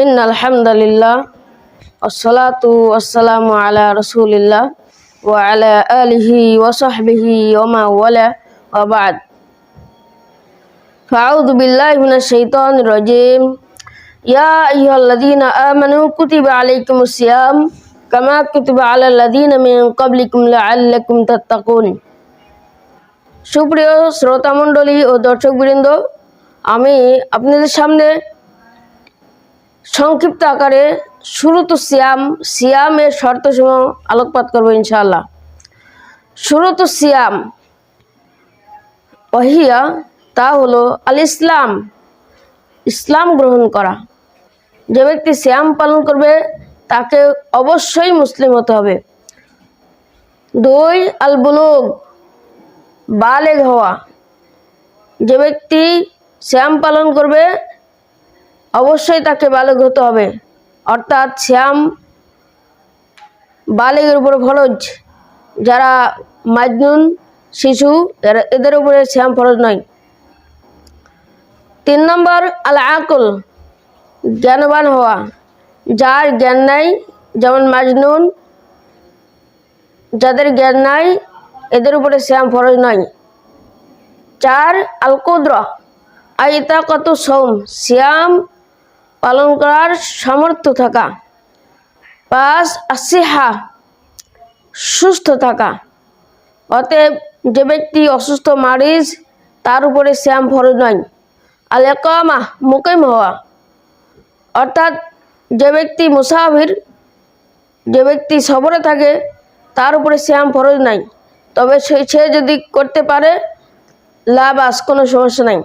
ইন্নাল হামদুলিল্লাহ ওয়াসসালাতু ওয়াসসালামু আলা রাসূলিল্লাহ ওয়া আলা আলিহি ওয়া সাহবিহি ওয়া মা ওয়ালা ওয়া বা'দ। ফাআউযু বিল্লাহি মিনাশ শাইতানির রাজীম। ইয়া আইয়ুহাল্লাযীনা আমানু কুতিবা আলাইকুমুস সিয়াম কামা কুতিবা আলাল লাযীনা মিন ক্বাবলিকুম লাআল্লাকুম তাত্তাকুন। সুপ্রিয় শ্রোতা মণ্ডলী ও দর্শকবৃন্দ, আমি আপনাদের সামনে সংক্ষিপ্ত আকারে শুরুতু সিয়ামের শর্তসমূহ আলোকপাত করব ইনশাআল্লাহ। শুরুতু সিয়াম ওয়াহিয়া, তা হলো আল ইসলাম, ইসলাম গ্রহণ করা। যে ব্যক্তি সিয়াম পালন করবে তাকে অবশ্যই মুসলিম হতে হবে। 2 আল বুলুগ, বালেগ হওয়া। যে ব্যক্তি সিয়াম পালন করবে অবশ্যই তাকে বালেগ হতে হবে, অর্থাৎ সিয়াম বালেগের উপরে ফরজ। যারা মাজনুন শিশু এদের উপরে সিয়াম ফরজ নয়। 3 নম্বর আল আকল, জ্ঞানবান হওয়া। যার জ্ঞান নাই, যেমন মাজনুন, যাদের জ্ঞান নাই এদের উপরে সিয়াম ফরজ নয়। 4 আল কুদরা আইতাকাতু সওম, সিয়াম পালন করার সামর্থ্য থাকা। 5 আসিহা, সুস্থ থাকা। অতএব যে ব্যক্তি অসুস্থ মারিজ তার উপরে সিয়াম ফরজ নয়। আল ইকামা, মুকিম হওয়া, অর্থাৎ যে ব্যক্তি মুসাফির, যে ব্যক্তি সফরে থাকে তার উপরে সিয়াম ফরজ নাই, তবে সে যদি করতে পারে লাবাস, কোনো সমস্যা নাই।